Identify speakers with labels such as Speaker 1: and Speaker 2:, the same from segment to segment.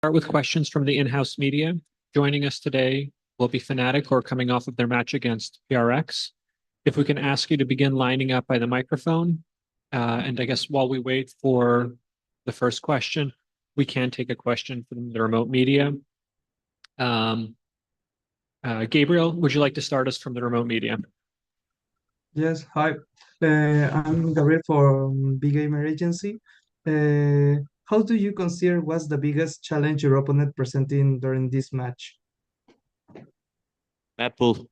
Speaker 1: Start with questions from the in-house media. Joining us today will be Fnatic, who are coming off of their match against PRX. If we can ask you to begin lining up by the microphone. And I guess while we wait for the first question, we can take a question from the remote media. Gabriel, would you like to start us from the remote media?
Speaker 2: Yes, hi. I'm Gabriel from Big Gamer Agency. How do you consider was the biggest challenge your opponent presenting during this match?
Speaker 3: Map pool.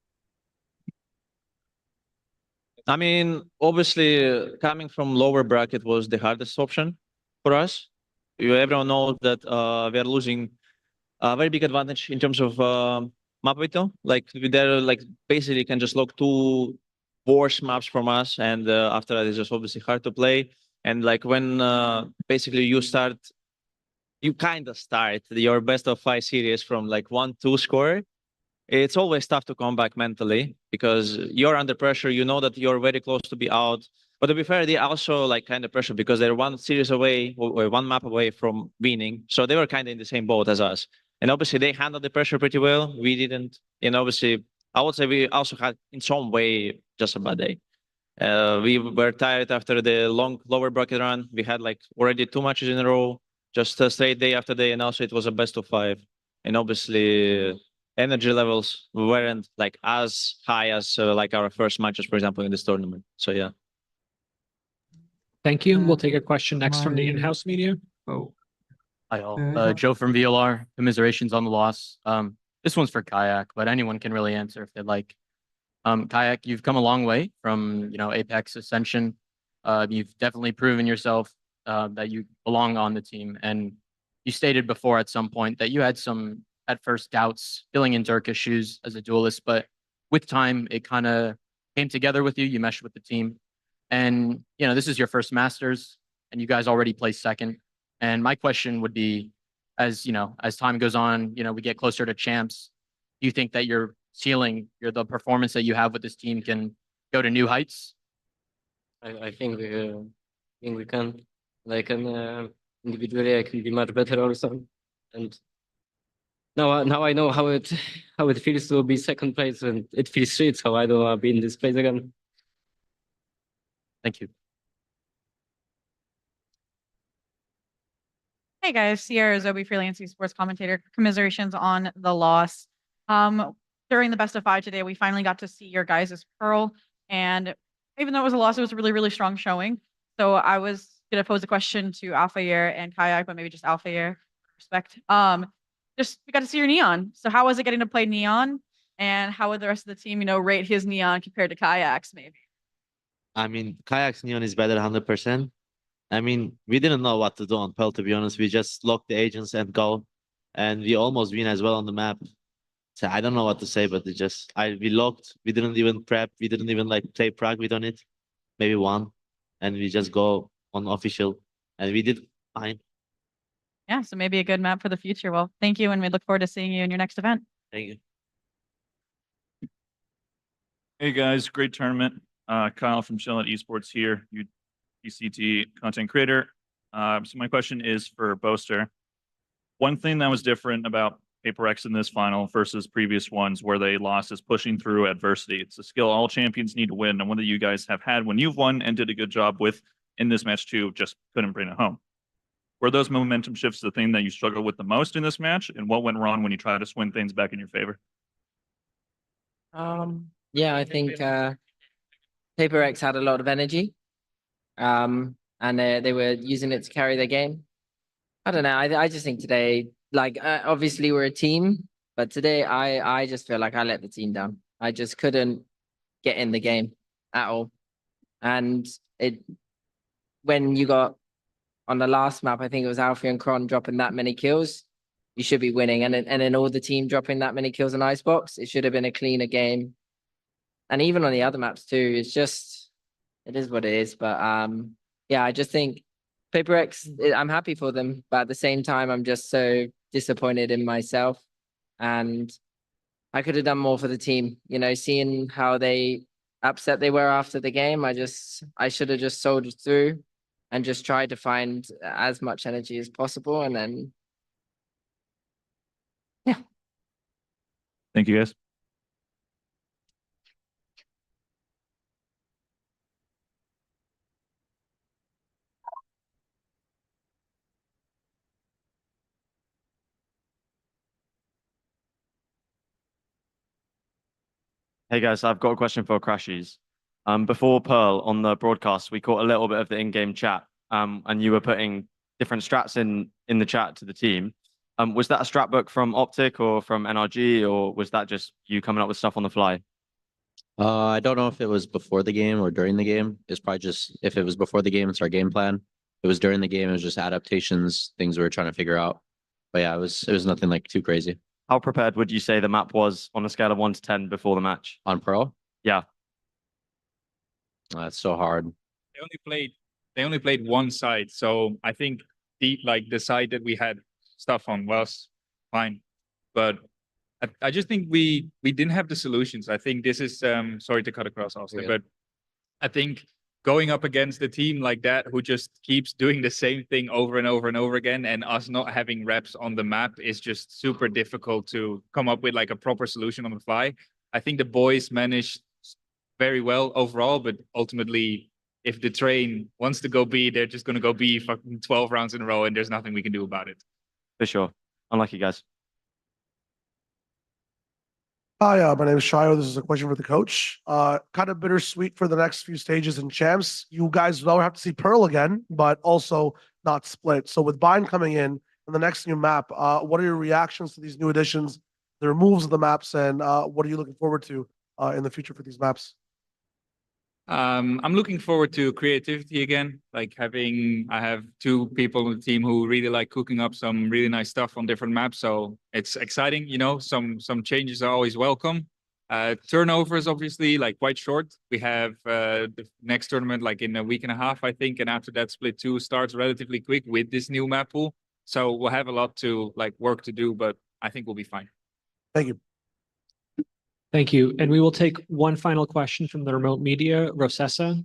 Speaker 3: I mean, obviously, coming from lower bracket was the hardest option for us. Everyone knows that we are losing a very big advantage in terms of map window. Like they're like basically can just log two worse maps from us, and after that it's just obviously hard to play. And like when basically you kind of start your best of 5 series from like 1-2 score. It's always tough to come back mentally because you're under pressure. You know that you're very close to be out. But to be fair, they also like kind of pressure because they're one series away or one map away from winning. So they were kind of in the same boat as us. And obviously they handled the pressure pretty well. We didn't. And obviously, I would say we also had in some way just a bad day. We were tired after the long lower bracket run. We had like already 2 matches in a row, just a straight day after day. And also it was a best of 5. And obviously energy levels weren't like as high as like our first matches, for example, in this tournament. So yeah.
Speaker 1: Thank you. We'll take a question next from the in-house media.
Speaker 2: Oh,
Speaker 4: Hi all. Joe from VLR. Commiserations on the loss. This one's for Kayak, but anyone can really answer if they'd like. Kayak, you've come a long way from Apex Ascension. You've definitely proven yourself that you belong on the team, and you stated before at some point that you had some at first doubts filling in Turkish shoes as a duelist, but with time it kind of came together with you. You meshed with the team, and this is your first Masters, and you guys already placed second. And my question would be, as as time goes on, we get closer to champs. Do you think that your ceiling, the performance that you have with this team can go to new heights?
Speaker 5: I think we can, like, individually I can be much better also, and now I know how it feels to be second place, and it feels shit. So I don't want to be in this place again.
Speaker 4: Thank you.
Speaker 6: Hey guys, Sierra Zobi, freelance esports commentator. Commiserations on the loss. During the best of 5 today, we finally got to see your guys' Pearl, and even though it was a loss, it was a really, really strong showing. So I was gonna pose a question to Alphayer and Kayak, but maybe just Alphayer, respect. Just we got to see your Neon. So how was it getting to play Neon, and how would the rest of the team, rate his Neon compared to Kayak's maybe?
Speaker 3: I mean, Kayak's Neon is better 100%. I mean, we didn't know what to do on Pearl, to be honest. We just locked the agents and go, and we almost win as well on the map. So I don't know what to say, but we locked. We didn't even prep. We didn't even like play Prague on it. Maybe one, and we just go on official, and we did fine.
Speaker 6: Yeah, so maybe a good map for the future. Well, thank you, and we look forward to seeing you in your next event.
Speaker 3: Thank you.
Speaker 7: Hey guys, great tournament. Kyle from VALORANT Esports here, VCT content creator. So my question is for Boaster. One thing that was different about PRX in this final versus previous ones where they lost is pushing through adversity. It's a skill all champions need to win, and one that you guys have had when you've won and did a good job with in this match too, just couldn't bring it home. Were those momentum shifts the thing that you struggled with the most in this match, and what went wrong when you tried to swing things back in your favor?
Speaker 5: Yeah, I think PRX had a lot of energy, and they were using it to carry their game. I don't know. I just think today, like, obviously we're a team, but today I just feel like I let the team down. I just couldn't get in the game at all. And when you got on the last map, I think it was Alfie and Kron dropping that many kills, you should be winning. And then all the team dropping that many kills in Icebox, it should have been a cleaner game. And even on the other maps too, it is what it is. But yeah, I just think PRX, I'm happy for them, but at the same time, I'm just so disappointed in myself. And I could have done more for the team, seeing how upset they were after the game. I should have just soldiered through and just tried to find as much energy as possible. And then
Speaker 7: Thank you, guys.
Speaker 8: Hey guys, I've got a question for Crashies. Before Pearl on the broadcast, we caught a little bit of the in-game chat. And you were putting different strats in the chat to the team. Was that a strat book from Optic or from NRG, or was that just you coming up with stuff on the fly?
Speaker 9: I don't know if it was before the game or during the game. It's probably just if it was before the game, it's our game plan. If it was during the game, it was just adaptations, things we were trying to figure out. But yeah, it was nothing like too crazy.
Speaker 8: How prepared would you say the map was on a scale of 1 to 10 before the match?
Speaker 9: On Pearl?
Speaker 8: Yeah.
Speaker 9: That's so hard.
Speaker 10: They only played one side, so I think the side that we had stuff on was fine. But I just think we didn't have the solutions. I think this is sorry to cut across, Austin, but I think going up against a team like that who just keeps doing the same thing over and over and over again, and us not having reps on the map is just super difficult to come up with like a proper solution on the fly. I think the boys managed very well overall, but ultimately, if the train wants to go B, they're just going to go B fucking 12 rounds in a row, and there's nothing we can do about it.
Speaker 8: For sure. Unlucky, guys.
Speaker 11: Hi, my name is Shayo. This is a question for the coach. Kind of bittersweet for the next few stages in champs. You guys will have to see Pearl again, but also not split. So with Bind coming in and the next new map, what are your reactions to these new additions, the removes of the maps, and what are you looking forward to in the future for these maps?
Speaker 10: I'm looking forward to creativity again. I have two people on the team who really like cooking up some really nice stuff on different maps. So it's exciting, some changes are always welcome. Turnover is obviously quite short. We have the next tournament in a week and a half, I think. And after that, split 2 starts relatively quick with this new map pool. So we'll have a lot to work to do, but I think we'll be fine.
Speaker 11: Thank you.
Speaker 1: Thank you. And we will take one final question from the remote media, Rosessa.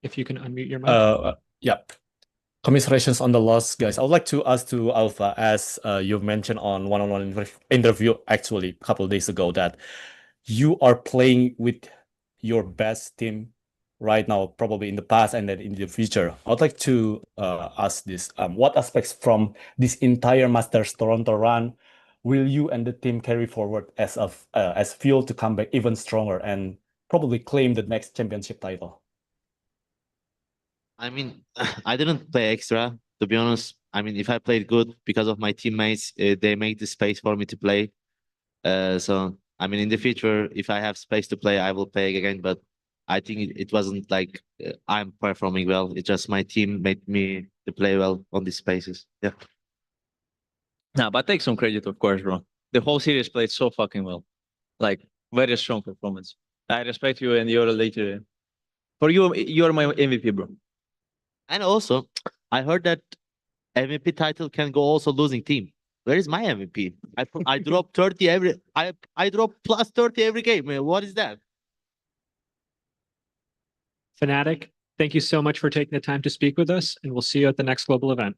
Speaker 1: If you can unmute your mic.
Speaker 12: Yeah. Commiserations on the loss, guys. I would like to ask to Alpha, as you've mentioned on one-on-one interview actually a couple of days ago, that you are playing with your best team right now, probably in the past and then in the future. I would like to ask this: what aspects from this entire Masters Toronto run will you and the team carry forward as fuel to come back even stronger and probably claim the next championship title?
Speaker 9: I mean, I didn't play extra, to be honest. I mean, if I played good because of my teammates, they made the space for me to play. So, I mean, in the future, if I have space to play, I will play again. But I think it wasn't like I'm performing well. It's just my team made me to play well on these spaces. Yeah.
Speaker 3: No, but take some credit, of course, bro. The whole series played so fucking well. Very strong performance. I respect you, and you're later. For you, you're my MVP, bro.
Speaker 9: And also, I heard that MVP title can go also losing team. Where is my MVP? I drop 30 I drop plus 30 every game. What is that?
Speaker 1: Fnatic, thank you so much for taking the time to speak with us, and we'll see you at the next global event.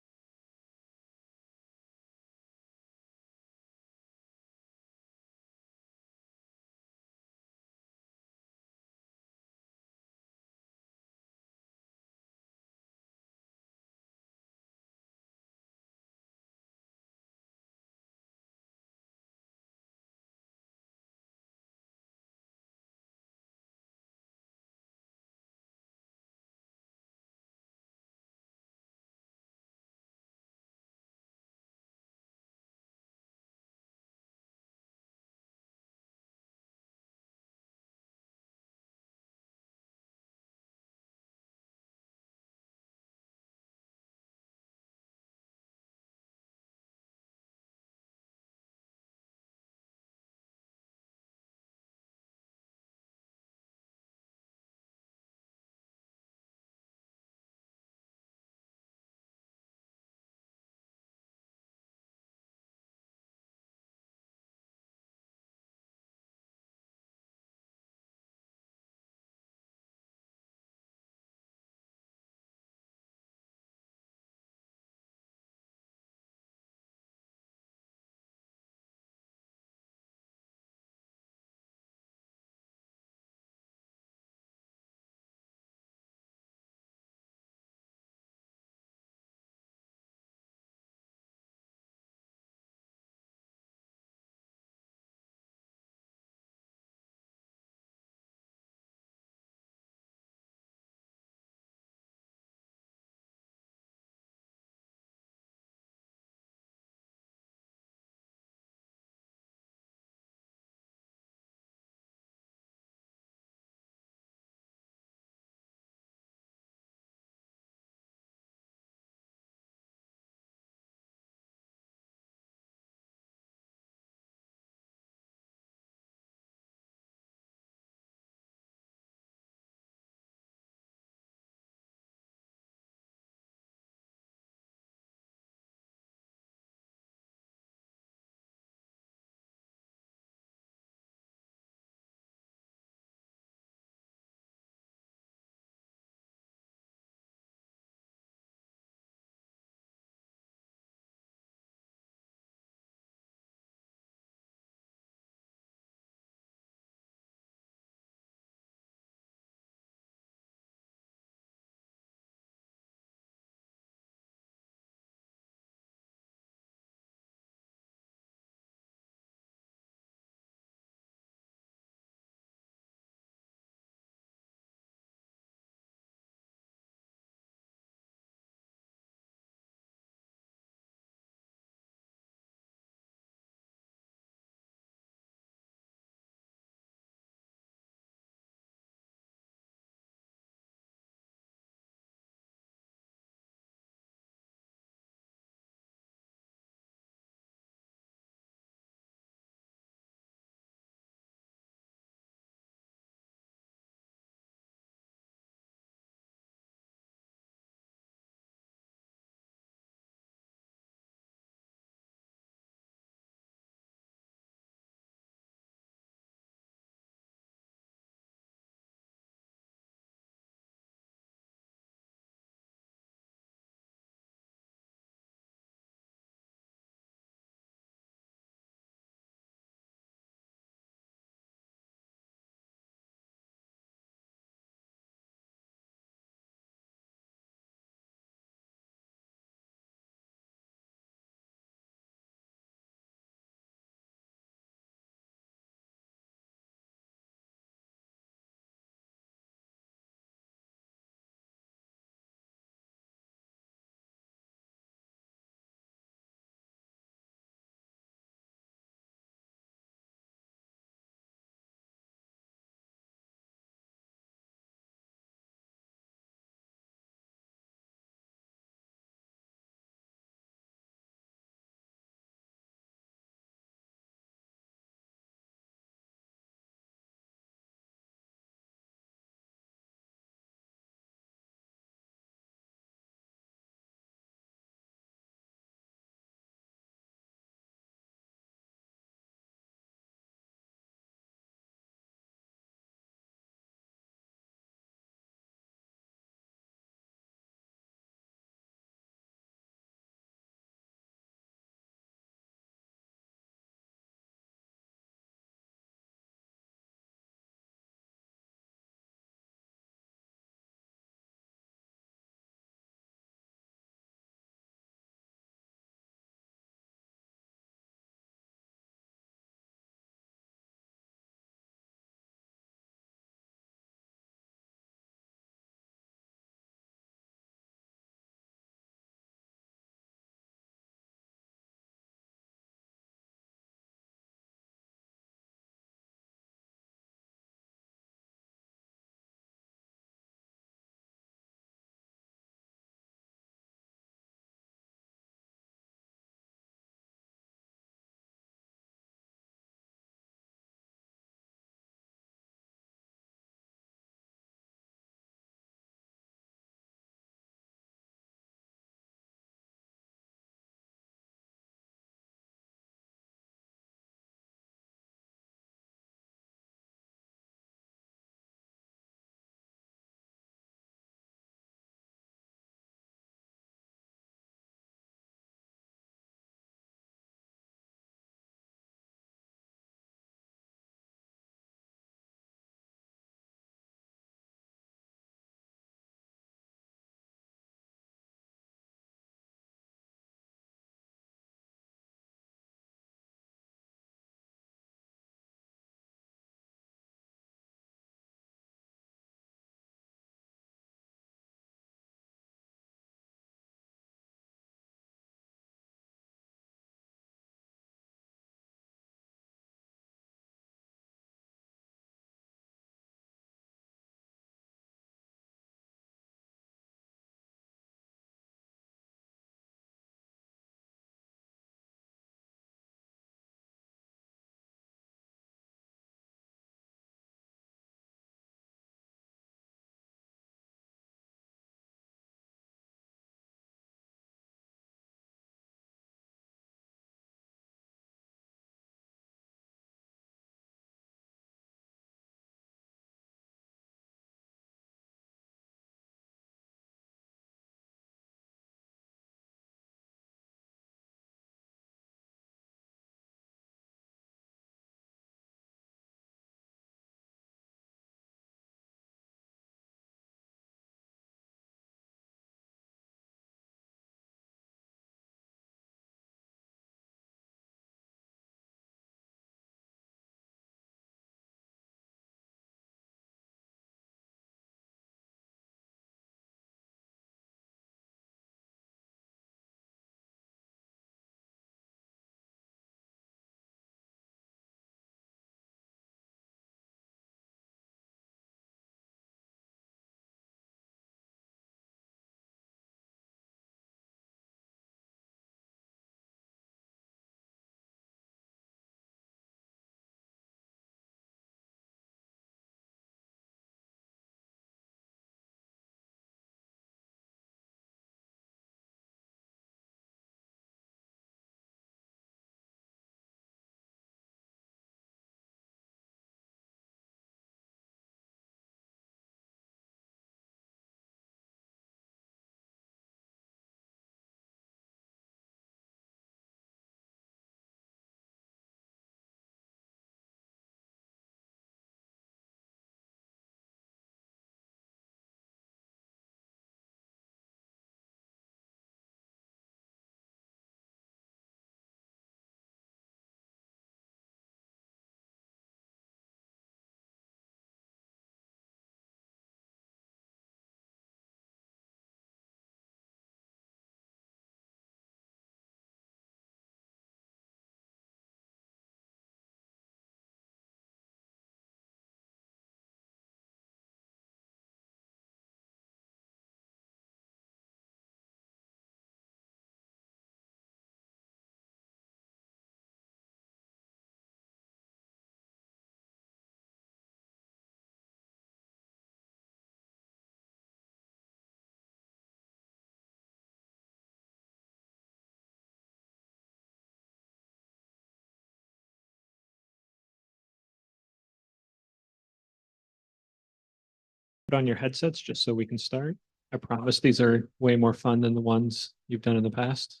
Speaker 1: Put on your headsets just so we can start. I promise these are way more fun than the ones you've done in the past.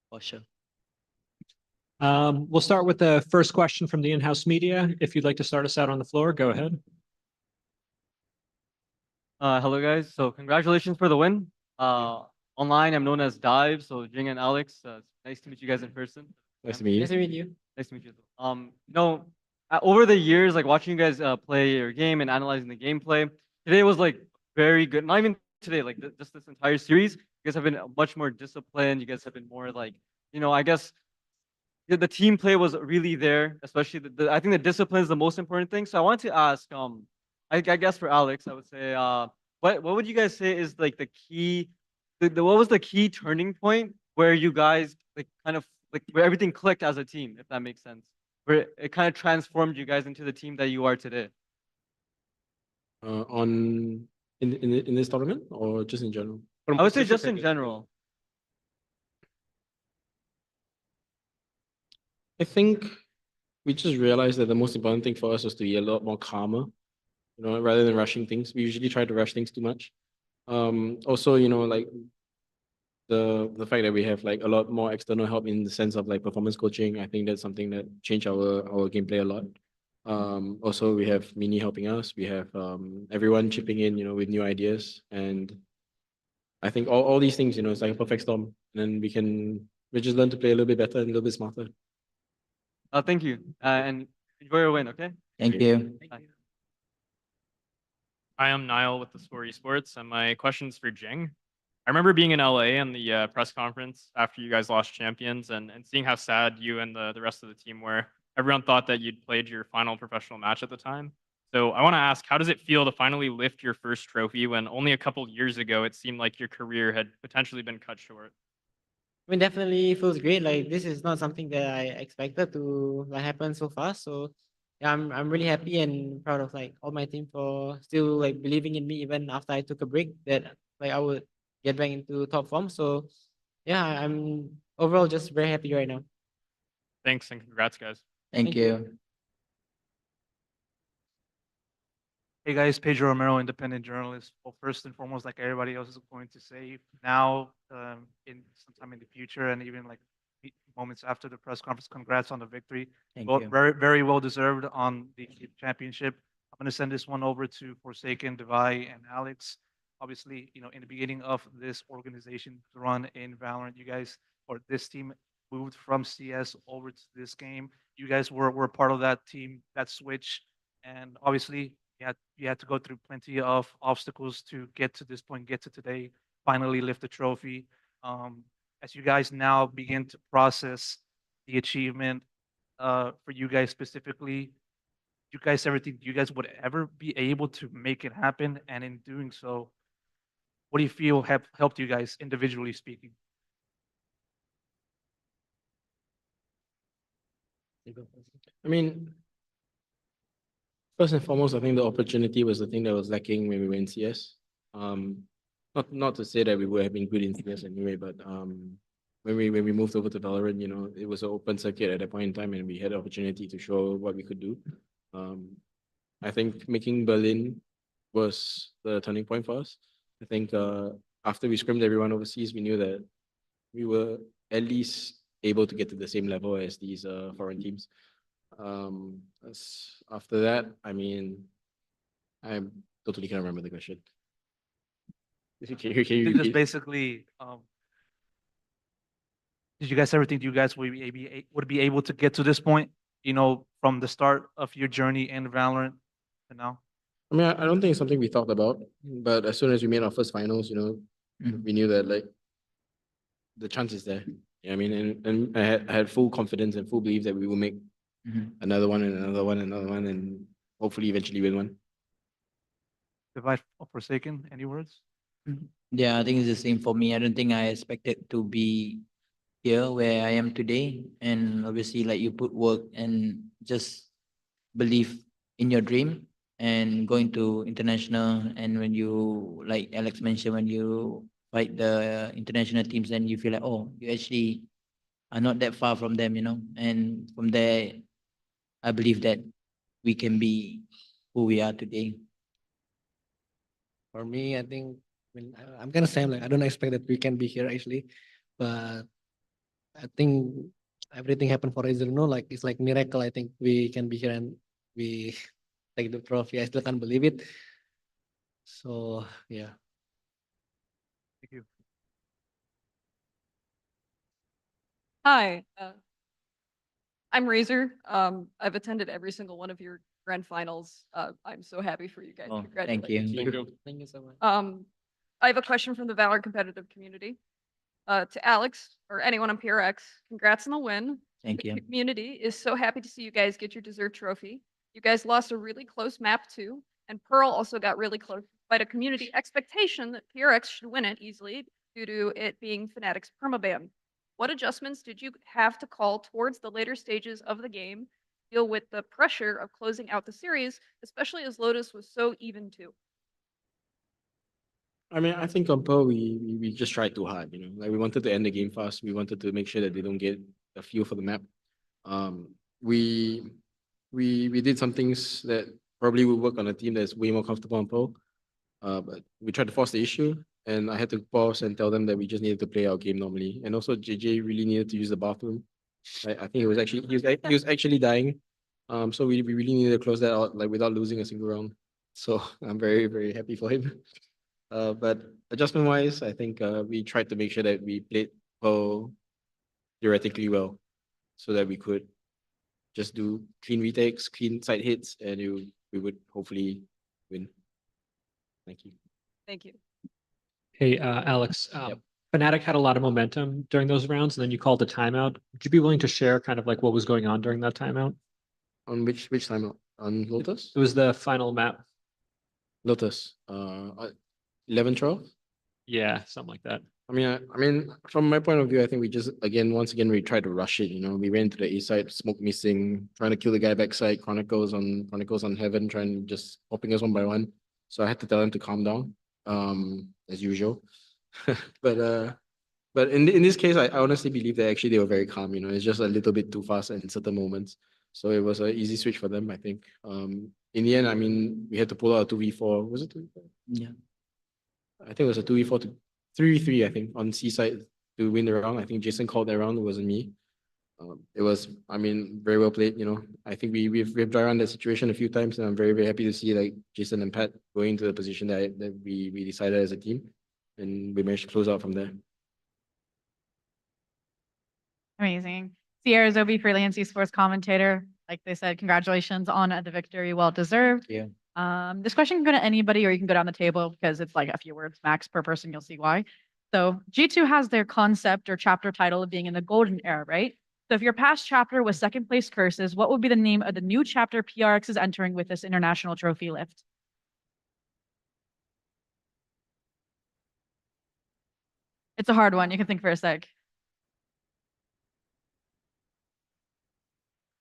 Speaker 5: For sure.
Speaker 1: We'll start with the first question from the in-house media. If you'd like to start us out on the floor, go ahead.
Speaker 4: Hello guys. So congratulations for the win. Online I'm known as Dive. So Jing and Alex, it's nice to meet you guys in person.
Speaker 12: Nice to meet you.
Speaker 5: Nice to meet you.
Speaker 4: Nice to meet you. No, over the years, like watching you guys play your game and analyzing the gameplay, today was like very good. Not even today, like just this entire series, you guys have been much more disciplined. You guys have been more like, I guess the team play was really there, especially I think the discipline is the most important thing. So I wanted to ask, I guess for Alex, I would say, what would you guys say is like the key, what was the key turning point where you guys like kind of like where everything clicked as a team, if that makes sense, where it kind of transformed you guys into the team that you are today?
Speaker 12: In this tournament or just in general?
Speaker 4: I would say just in general.
Speaker 12: I think we just realized that the most important thing for us was to be a lot more calmer, rather than rushing things. We usually try to rush things too much. Also, like the fact that we have like a lot more external help in the sense of like performance coaching, I think that's something that changed our gameplay a lot. Also we have Mini helping us. We have everyone chipping in, with new ideas. And I think all these things, it's like a perfect storm. And then we just learn to play a little bit better and a little bit smarter.
Speaker 4: Thank you. And enjoy your win, okay?
Speaker 5: Thank you.
Speaker 13: Hi, I'm Niall with the Score Esports, and my question's for Jing. I remember being in LA in the press conference after you guys lost champions and seeing how sad you and the rest of the team were. Everyone thought that you'd played your final professional match at the time. So I want to ask, how does it feel to finally lift your first trophy when only a couple years ago it seemed like your career had potentially been cut short?
Speaker 5: I mean, definitely feels great. Like this is not something that I expected to like happen so fast. So yeah, I'm really happy and proud of like all my team for still like believing in me even after I took a break that like I would get back into top form. So yeah, I'm overall just very happy right now.
Speaker 13: Thanks and congrats, guys.
Speaker 5: Thank you.
Speaker 14: Hey guys, Pedro Romero, independent journalist. Well, first and foremost, like everybody else is going to say, now in sometime in the future and even like moments after the press conference, congrats on the victory.
Speaker 5: Thank
Speaker 14: Well,
Speaker 5: you.
Speaker 14: very, very well deserved on the championship. I'm going to send this one over to Forsaken, Devai, and Alex. Obviously, in the beginning of this organization run in Valorant, you guys, or this team moved from CS over to this game. You guys were part of that team, that switch. And obviously, you had to go through plenty of obstacles to get to this point, get to today, finally lift the trophy. As you guys now begin to process the achievement for you guys specifically, you guys ever think you guys would ever be able to make it happen? And in doing so, what do you feel have helped you guys individually speaking?
Speaker 12: I mean, first and foremost, I think the opportunity was the thing that was lacking when we were in CS. Not to say that we would have been good in CS anyway, but when we moved over to Valorant, it was an open circuit at that point in time, and we had the opportunity to show what we could do. I think making Berlin was the turning point for us. I think after we scrimmed everyone overseas, we knew that we were at least able to get to the same level as these foreign teams. After that, I mean, I totally can't remember the question. Can you
Speaker 14: Just
Speaker 12: repeat?
Speaker 14: basically, did you guys ever think you guys would be able to get to this point? From the start of your journey in Valorant to now.
Speaker 12: I mean, I don't think it's something we thought about, but as soon as we made our first finals, we knew that like the chance is there. I mean, and I had full confidence and full belief that we will make another one and another one and another one, and hopefully eventually win one.
Speaker 14: Divide Forsaken, any words?
Speaker 15: Yeah, I think it's the same for me. I don't think I expected to be here where I am today. And obviously, like you put work and just believe in your dream and going to international. And when you, like Alex mentioned, when you fight the international teams, then you feel like, oh, you actually are not that far from them, And from there, I believe that we can be who we are today.
Speaker 16: For me, I think I'm gonna say like I don't expect that we can be here actually, but I think everything happened for a reason. No, like it's like miracle. I think we can be here and we take the trophy. I still can't believe it. So yeah.
Speaker 14: Thank you.
Speaker 17: Hi, I'm Razor. I've attended every single one of your grand finals. I'm so happy for you guys.
Speaker 15: Oh,
Speaker 17: Congratulations.
Speaker 15: thank you.
Speaker 5: Thank you so much.
Speaker 17: I have a question from the Valor competitive community. To Alex or anyone on PRX, congrats on the win.
Speaker 15: Thank
Speaker 17: The
Speaker 15: you.
Speaker 17: community is so happy to see you guys get your deserved trophy. You guys lost a really close map too, and Pearl also got really close despite a community expectation that PRX should win it easily due to it being Fnatic's permaban. What adjustments did you have to call towards the later stages of the game, deal with the pressure of closing out the series, especially as Lotus was so even too?
Speaker 18: I mean, I think on Pearl, we just tried too hard, like we wanted to end the game fast. We wanted to make sure that they don't get a feel for the map. We did some things that probably would work on a team that's way more comfortable on Pearl. But we tried to force the issue, and I had to pause and tell them that we just needed to play our game normally. And also, JJ really needed to use the bathroom. I think he was actually dying. So we really needed to close that out like without losing a single round. So I'm very, very happy for him. But adjustment wise, I think we tried to make sure that we played Pearl theoretically well, so that we could just do clean retakes, clean side hits, and we would hopefully win. Thank you.
Speaker 17: Thank you.
Speaker 1: Hey, Alex, Fnatic had a lot of momentum during those rounds, and then you called a timeout. Would you be willing to share kind of like what was going on during that timeout?
Speaker 18: On which timeout? On Lotus?
Speaker 1: It was the final map.
Speaker 18: Lotus. 11, 12?
Speaker 1: Yeah, something like that.
Speaker 18: I mean, from my point of view, I think we just once again we tried to rush it. We ran to the A side, smoke missing, trying to kill the guy backside. Chronicles on Heaven, trying just popping us one by one. So I had to tell him to calm down, as usual. But in this case, I honestly believe that actually they were very calm. It's just a little bit too fast in certain moments. So it was an easy switch for them, I think. In the end, I mean, we had to pull out a 2v4. Was it 2v4?
Speaker 15: Yeah.
Speaker 18: I think it was a 2v4 to 3v3, I think, on C side to win the round. I think Jason called that round. It wasn't me. It was, I mean, very well played. I think we've dry run that situation a few times, and I'm very, very happy to see like Jason and Pat going into the position that we decided as a team, and we managed to close out from there.
Speaker 6: Amazing. Sierra Zobi, freelance esports commentator. Like they said, congratulations on the victory. Well deserved.
Speaker 15: Yeah.
Speaker 6: This question can go to anybody, or you can go down the table because it's like a few words max per person. You'll see why. So G2 has their concept or chapter title of being in the golden era, right? So if your past chapter was second place Curses, what would be the name of the new chapter PRX is entering with this international trophy lift? It's a hard one. You can think for a sec.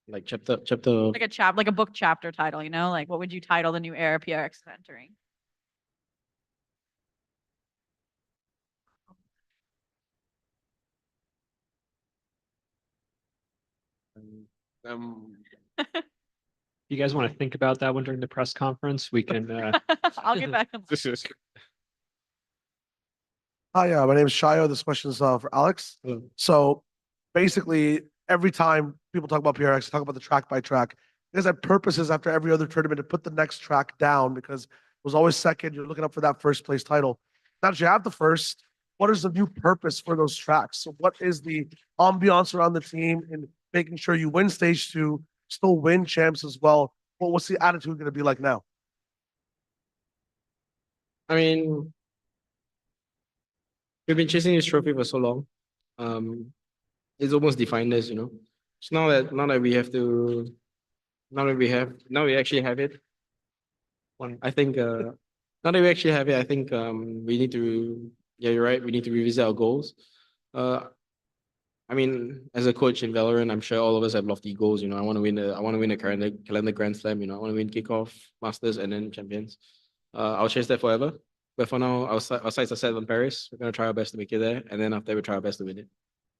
Speaker 18: Like chapter.
Speaker 6: Like a book chapter title, like what would you title the new era PRX is entering?
Speaker 1: You guys want to think about that one during the press conference? We can.
Speaker 6: I'll get back on.
Speaker 11: Hi, my name is Shayo. This question is for Alex.
Speaker 18: Hello.
Speaker 11: So basically, every time people talk about PRX, talk about the track by track. There's that purposes after every other tournament to put the next track down because it was always second. You're looking up for that first place title. Now that you have the first, what is the new purpose for those tracks? So what is the ambiance around the team and making sure you win stage 2, still win champs as well? What's the attitude going to be like now?
Speaker 18: I mean, we've been chasing this trophy for so long. It's almost defined us, So now that we have to, now we actually have it. I think now that we actually have it, I think we need to. Yeah, you're right. We need to revisit our goals. I mean, as a coach in Valorant, I'm sure all of us have lofty goals. I want to win a calendar Grand Slam. I want to win Kickoff, Masters, and then Champions. I'll chase that forever. But for now, our sights are set on Paris. We're gonna try our best to make it there, and then after we try our best to win it.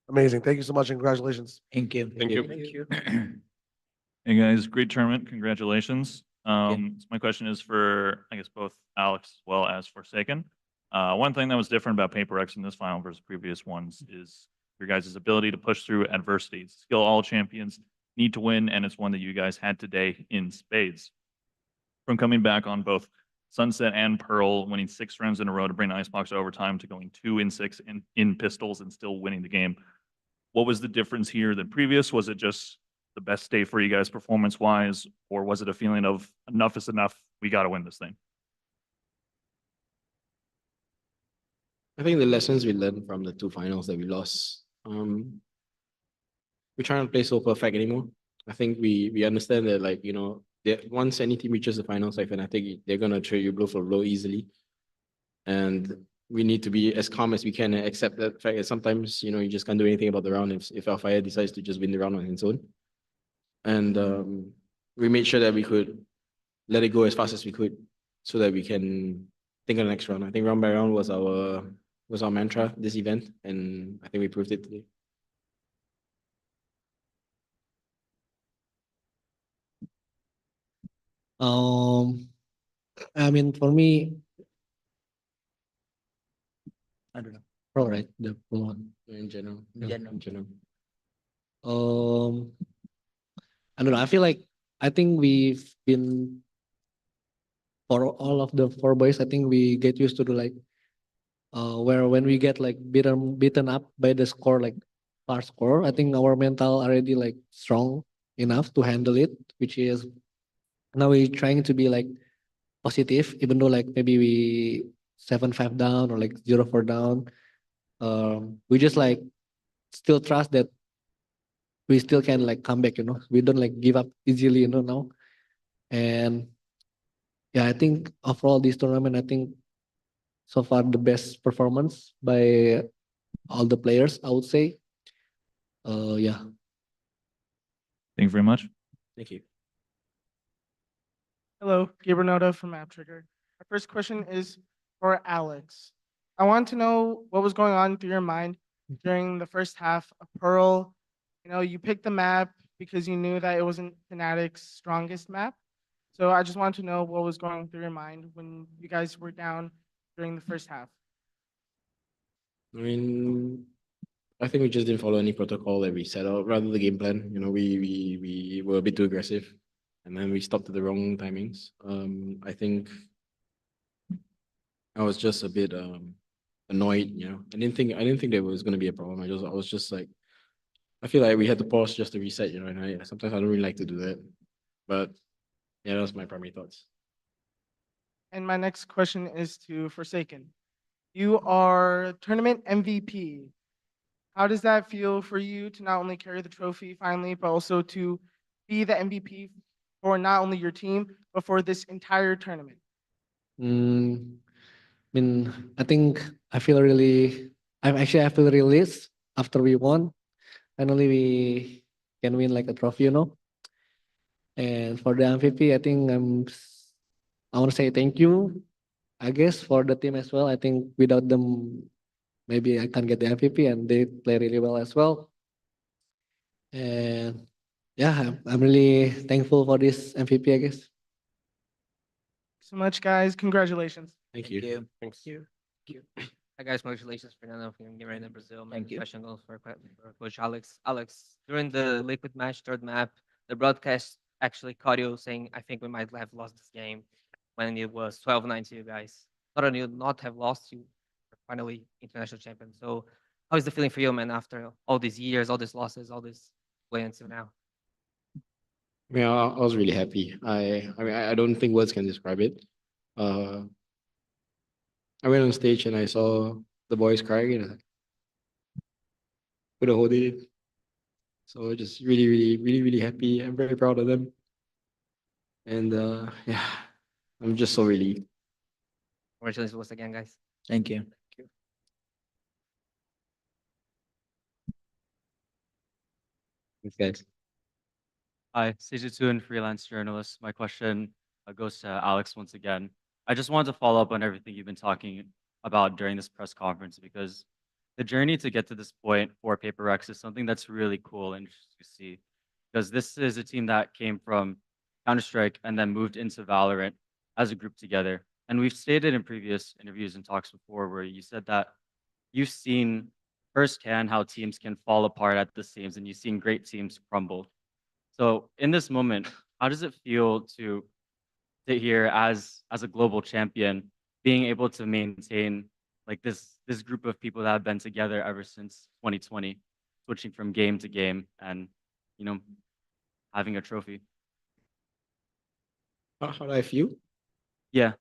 Speaker 11: Amazing. Thank you so much and congratulations.
Speaker 15: Thank you.
Speaker 7: Thank you.
Speaker 6: Thank you.
Speaker 7: Hey guys, great tournament. Congratulations. So my question is for, I guess, both Alex as well as Forsaken. One thing that was different about PaperX in this final versus previous ones is your guys' ability to push through adversity. It's a skill all champions need to win, and it's one that you guys had today in spades. From coming back on both Sunset and Pearl, winning 6 rounds in a row to bring Icebox to overtime, to going 2 in 6 in pistols and still winning the game. What was the difference here than previous? Was it just the best day for you guys performance-wise, or was it a feeling of enough is enough, we got to win this thing?
Speaker 18: I think the lessons we learned from the 2 finals that we lost, we try not play so perfect anymore. I think we understand that, like, you know, once any team reaches the finals, like Fnatic, they're gonna trade you blow for blow easily, and we need to be as calm as we can and accept that fact that sometimes, you know, you just can't do anything about the round if Alfire decides to just win the round on its own. And we made sure that we could let it go as fast as we could, so that we can think of the next round. I think round by round was our mantra this event, and I think we proved it today.
Speaker 16: I mean, for me, I don't know. Pro, right? The pro one.
Speaker 18: In general.
Speaker 16: In general. I don't know. I feel like I think we've been for all of the 4 boys. I think we get used to the like, where when we get like beaten up by the score, like far score. I think our mental already like strong enough to handle it, which is now we're trying to be like positive, even though like maybe we 7-5 down or like 0-4 down. We just like still trust that we still can like come back, you know. We don't like give up easily, you know, now. And yeah, I think overall this tournament, I think so far the best performance by all the players, I would say. Yeah.
Speaker 7: Thank you very much.
Speaker 18: Thank you.
Speaker 19: Hello, Gabriel Noda from AppTrigger. Our first question is for Alex. I want to know what was going on through your mind during the first half of Pearl. You know, you picked the map because you knew that it wasn't Fnatic's strongest map. So I just want to know what was going through your mind when you guys were down during the first half.
Speaker 18: I mean, I think we just didn't follow any protocol that we set out, rather the game plan. You know, we were a bit too aggressive, and then we stopped at the wrong timings. I think I was just a bit annoyed. You know, I didn't think there was going to be a problem. I was just like, I feel like we had to pause just to reset. You know, and sometimes I don't really like to do that, but yeah, that was my primary thoughts.
Speaker 19: And my next question is to Forsaken. You are tournament MVP. How does that feel for you to not only carry the trophy finally, but also to be the MVP for not only your team, but for this entire tournament?
Speaker 16: I mean, I think I feel released after we won. Finally, we can win like a trophy, you know. And for the MVP, I think I want to say thank you, I guess, for the team as well. I think without them, maybe I can't get the MVP, and they play really well as well. And yeah, I'm really thankful for this MVP, I guess.
Speaker 19: So much, guys. Congratulations.
Speaker 18: Thank you.
Speaker 5: Thanks. Hi guys, congratulations, Fernando, for getting right in Brazil. My question goes for Coach Alex. Alex, during the liquid match, 3rd map, the broadcast actually caught you saying, I think we might have lost this game when it was 12-9 to you guys. Not only not have lost, you were finally international champion. So how is the feeling for you, man, after all these years, all these losses, all this play until now?
Speaker 18: Yeah, I was really happy. I mean, I don't think words can describe it. I went on stage and I saw the boys crying, and I couldn't hold it. So just really happy. I'm very proud of them. And yeah, I'm just so relieved.
Speaker 5: Congratulations once again, guys.
Speaker 15: Thank you.
Speaker 18: Thanks, guys.
Speaker 4: Hi, Seiju freelance journalist. My question goes to Alex once again. I just wanted to follow up on everything you've been talking about during this press conference, because the journey to get to this point for PaperX is something that's really cool and interesting to see, because this is a team that came from Counter-Strike, and then moved into Valorant as a group together. And we've stated in previous interviews and talks before where you said that you've seen firsthand how teams can fall apart at the seams and you've seen great teams crumble. So in this moment, how does it feel to sit here as a global champion, being able to maintain like this group of people that have been together ever since 2020, switching from game to game and having a trophy?
Speaker 18: How do I feel?
Speaker 4: Yeah.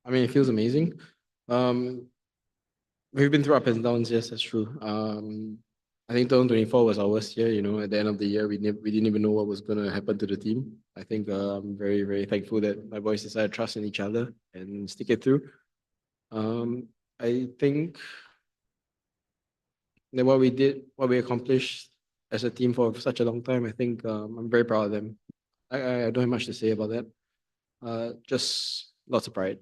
Speaker 18: I mean, it feels amazing. We've been through ups and downs, yes, that's true. I think 2024 was our worst year, at the end of the year, we didn't even know what was going to happen to the team. I think I'm very, very thankful that my boys decided to trust in each other and stick it through. I think that what we accomplished as a team for such a long time, I think I'm very proud of them. I don't have much to say about that. Just lots of pride.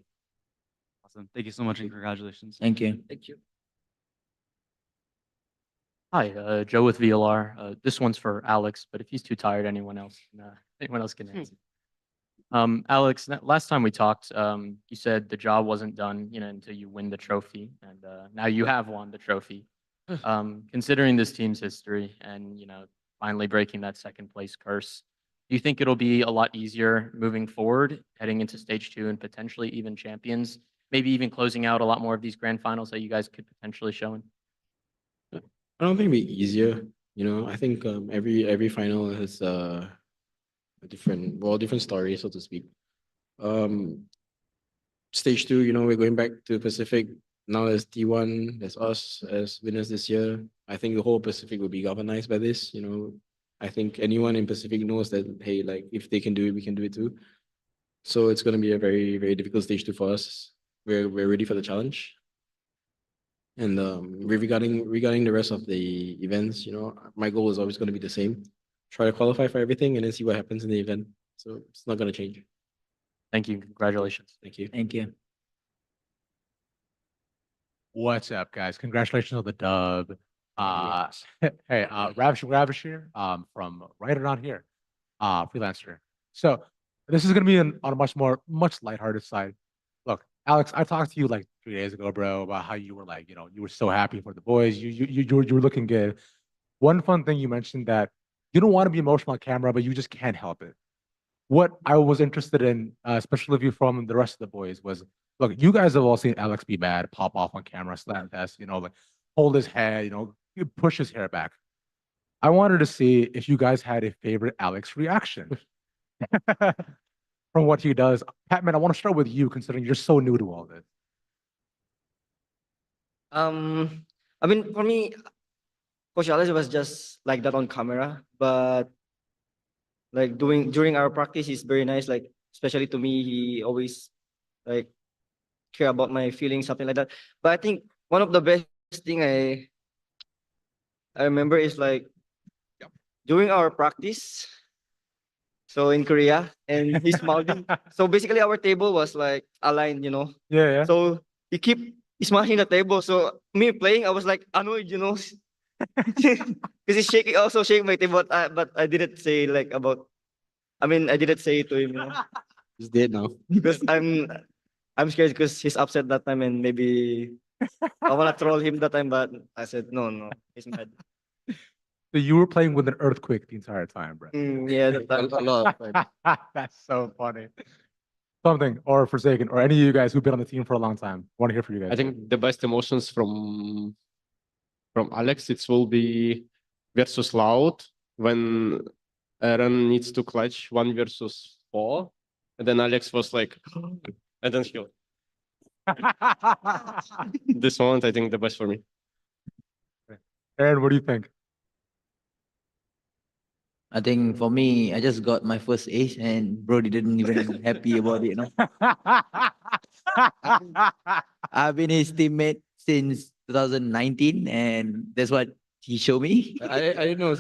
Speaker 4: Awesome. Thank you so much and congratulations.
Speaker 15: Thank you.
Speaker 5: Thank you.
Speaker 4: Hi, Joe with VLR. This one's for Alex, but if he's too tired, anyone else can answer. Alex, last time we talked, you said the job wasn't done, until you win the trophy, and now you have won the trophy. Considering this team's history and finally breaking that second place curse, do you think it'll be a lot easier moving forward, heading into stage 2 and potentially even champions, maybe even closing out a lot more of these grand finals that you guys could potentially show in?
Speaker 18: I don't think it'll be easier. I think every final has a different story, so to speak. Stage 2, we're going back to Pacific. Now there's T1, there's us as winners this year. I think the whole Pacific will be galvanized by this. I think anyone in Pacific knows that, hey, like if they can do it, we can do it too. So it's going to be a very, very difficult stage 2 for us. We're ready for the challenge. And regarding the rest of the events, my goal is always going to be the same. Try to qualify for everything and then see what happens in the event. So it's not going to change.
Speaker 4: Thank you. Congratulations.
Speaker 18: Thank you.
Speaker 15: Thank you.
Speaker 20: What's up, guys? Congratulations on the dub. Hey, Ravishir, from right around here, freelancer. So this is gonna be on a much lighthearted side. Look, Alex, I talked to you like 3 days ago, bro, about how you were like, you were so happy for the boys. You were looking good. One fun thing you mentioned that you don't want to be emotional on camera, but you just can't help it. What I was interested in, especially if you from the rest of the boys, was look, you guys have all seen Alex be mad, pop off on camera, slam test, like hold his head, push his hair back. I wanted to see if you guys had a favorite Alex reaction from what he does. Patman, I want to start with you, considering you're so new to all this.
Speaker 21: I mean, for me, Coach Alex was just like that on camera, but like during our practice, he's very nice. Like especially to me, he always like care about my feelings, something like that. But I think one of the best thing I remember is like during our practice. So in Korea, and he's mouthing. So basically, our table was like aligned,
Speaker 20: Yeah.
Speaker 21: So he keep smashing the table. So me playing, I was like annoyed, because he's shaking, also shaking my table. But I didn't say like about. I mean, I didn't say it to him.
Speaker 18: He's dead now.
Speaker 21: Because I'm scared because he's upset that time, and maybe I wanna troll him that time. But I said no, he's mad.
Speaker 20: So you were playing with an earthquake the entire time, bro.
Speaker 21: Yeah, that time.
Speaker 18: A lot of time.
Speaker 20: That's so funny. Something, or Forsaken, or any of you guys who've been on the team for a long time. I want to hear from you guys.
Speaker 22: I think the best emotions from Alex, it will be versus Loud when Aaron needs to clutch 1 versus 4, and then Alex was like, and then he'll. This moment, I think the best for me.
Speaker 20: Aaron, what do you think?
Speaker 15: I think for me, I just got my first ace and bro didn't even happy about it, I've been his teammate since 2019 and that's what he showed me.
Speaker 18: I didn't know.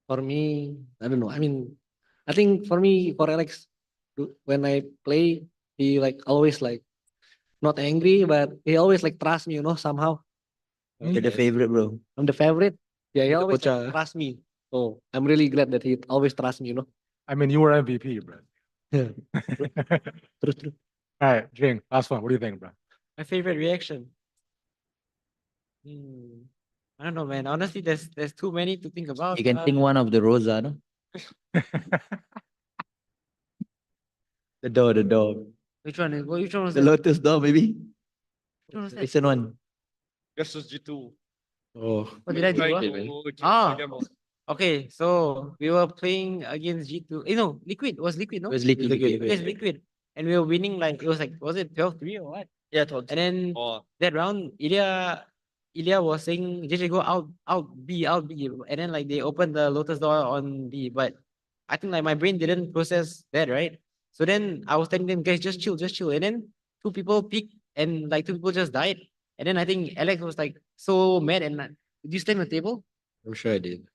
Speaker 16: For me, I don't know. I mean, I think for me, for Alex, when I play, he like always like not angry, but he always like trust me, somehow.
Speaker 15: You're the favorite, bro.
Speaker 16: I'm the favorite. Yeah, he always
Speaker 18: Coach,
Speaker 16: trust me. So I'm really glad that he always trusts me, you know.
Speaker 20: I mean, you were MVP, bro.
Speaker 16: Yeah.
Speaker 20: True, true. All right, Jing, last one. What do you think, bro?
Speaker 2: My favorite reaction. I don't know, man. Honestly, there's too many to think about.
Speaker 15: You can think one of the Rosa, no? The door.
Speaker 2: Which one? Which one was
Speaker 15: The
Speaker 2: that?
Speaker 15: Lotus door, maybe.
Speaker 2: Which one was that?
Speaker 15: Recent one.
Speaker 10: Versus G2.
Speaker 15: Oh.
Speaker 2: What did I do? Ah,
Speaker 10: Ah.
Speaker 2: okay. So we were playing against G2. No, Liquid. It was Liquid, no?
Speaker 15: It was Liquid.
Speaker 2: Yes, Liquid. And we were winning like, it was like, was it 12-3 or what?
Speaker 21: Yeah, 12.
Speaker 2: And then that round, Ilya was saying, JJ go out B. And then like they opened the Lotus door on B. But I think like my brain didn't process that, right? So then I was telling them, guys, just chill. And then two people peeked and like two people just died. And then I think Alex was like so mad and did you stand on the table?
Speaker 15: I'm sure I did.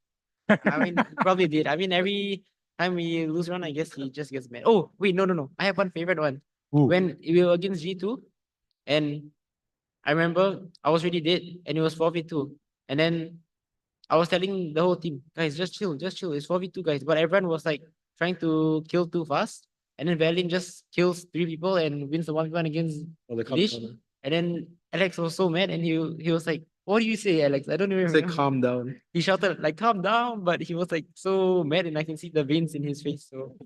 Speaker 2: I mean, probably did. I mean, every time we lose round, I guess he just gets mad. Oh, wait, no. I have one favorite one.
Speaker 20: Ooh.
Speaker 2: When we were against G2, and I remember I was already dead, and it was 4v2. And then I was telling the whole team, guys, just chill. It's 4v2, guys. But everyone was like trying to kill too fast. And then Valiant just kills 3 people and wins the 1v1 against Dish. And then Alex was so mad and he was like, what do you say, Alex? I don't even
Speaker 15: Say
Speaker 2: remember.
Speaker 15: calm down.
Speaker 2: He shouted like calm down, but he was like so mad and I can see the veins in his face. So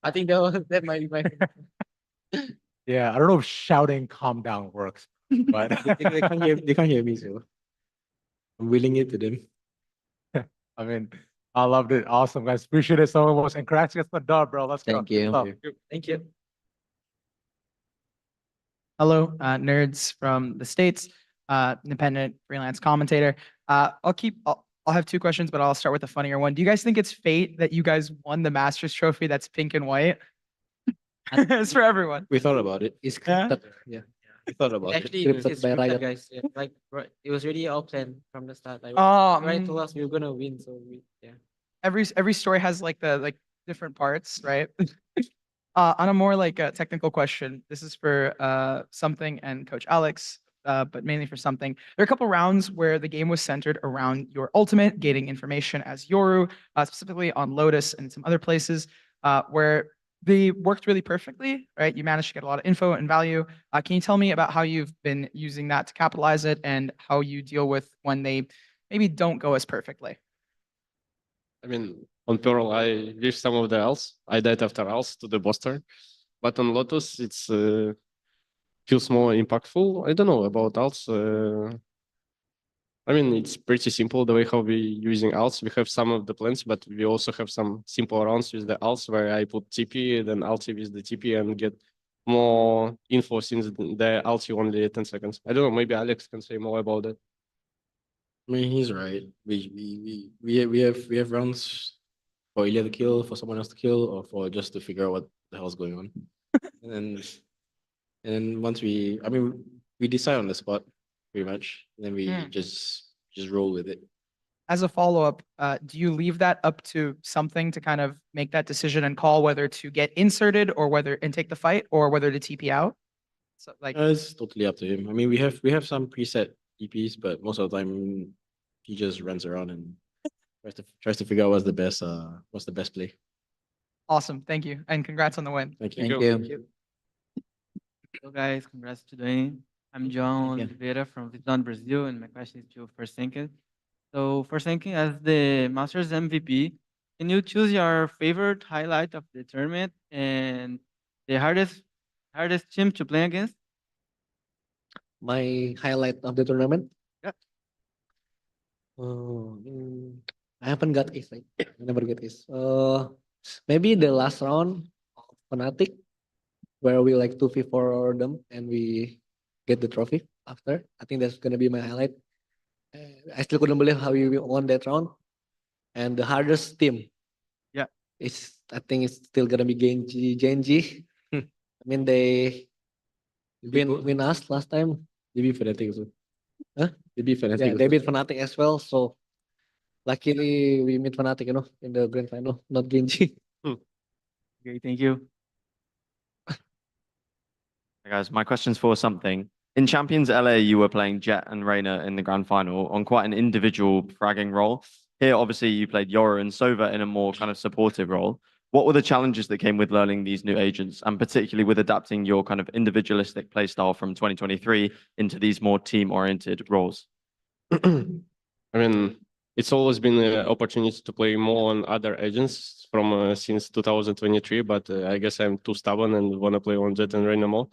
Speaker 2: I think that might be my
Speaker 20: Yeah, I don't know if shouting "calm down" works, but
Speaker 15: They can't hear me, so I'm willing it to them.
Speaker 20: I mean, I loved it. Awesome, guys. Appreciate it so much. And congrats against the dub, bro. Let's go.
Speaker 15: Thank you.
Speaker 20: Stuff.
Speaker 2: Thank you.
Speaker 8: Hello, nerds from the States, independent freelance commentator. I'll have 2 questions, but I'll start with a funnier one. Do you guys think it's fate that you guys won the Masters trophy that's pink and white? It's for everyone.
Speaker 15: We thought about it.
Speaker 16: It's
Speaker 8: Yeah?
Speaker 16: scripted. Yeah.
Speaker 15: We thought about
Speaker 2: Actually,
Speaker 15: it.
Speaker 2: it's
Speaker 16: by
Speaker 2: scripted,
Speaker 16: Riot.
Speaker 2: guys. Yeah, like it was already all planned from the start. Like
Speaker 8: Oh,
Speaker 2: Riot told us we were gonna win, so yeah.
Speaker 8: Every story has like the different parts, right? On a more like a technical question, this is for something and Coach Alex, but mainly for something. There are a couple rounds where the game was centered around your ultimate, gating information as Yoru, specifically on Lotus and some other places, where they worked really perfectly, right? You managed to get a lot of info and value. Can you tell me about how you've been using that to capitalize it and how you deal with when they maybe don't go as perfectly?
Speaker 22: I mean, on Pearl, I wish some of the else. I died after else to the booster. But on Lotus, it's feels more impactful. I don't know about alts. I mean, it's pretty simple the way how we using alts. We have some of the plans, but we also have some simple rounds with the alts where I put TP, then ulti with the TP and get more info since the ulti only 10 seconds. I don't know, maybe Alex can say more about that.
Speaker 18: I mean, he's right. We have rounds for Ilya to kill, for someone else to kill, or for just to figure out what the hell's going on. and then once we decide on the spot pretty much, and then we just roll with it.
Speaker 8: As a follow-up, do you leave that up to something to kind of make that decision and call whether to get inserted or whether and take the fight or whether to TP out? So like
Speaker 18: It's totally up to him. I mean, we have some preset EPs, but most of the time he just runs around and tries to figure out what's the best play.
Speaker 8: awesome, thank you, and congrats on the win.
Speaker 18: Thank
Speaker 15: you. Thank you.
Speaker 23: Hello guys, congrats today. I'm John Oliveira from Vietnam, Brazil, and my question is to First Thinking. So First Thinking, as the Masters MVP, can you choose your favorite highlight of the tournament and the hardest team to play against?
Speaker 16: My highlight of the tournament.
Speaker 23: Yeah.
Speaker 16: I haven't got ace. I never get ace. Maybe the last round of Fnatic, where we like 2v4 them and we get the trophy after. I think that's gonna be my highlight. I still couldn't believe how we won that round. And the hardest team.
Speaker 23: Yeah.
Speaker 16: I think it's still gonna be gen.g. I mean they win us last time.
Speaker 18: They beat Fnatic as well.
Speaker 16: Huh?
Speaker 18: They beat Fnatic.
Speaker 16: Yeah, they beat Fnatic as well. So luckily we meet Fnatic, in the grand final, not gen.g.
Speaker 23: Okay, thank you.
Speaker 24: Hey guys, my question's for something. In Champions LA, you were playing Jet and Reina in the grand final on quite an individual fragging role. Here, obviously, you played Yoru and Sova in a more kind of supportive role. What were the challenges that came with learning these new agents, and particularly with adapting your kind of individualistic playstyle from 2023 into these more team-oriented roles?
Speaker 22: I mean, it's always been an opportunity to play more on other agents from since 2023, but I guess I'm too stubborn and want to play on Jet and Reyna more.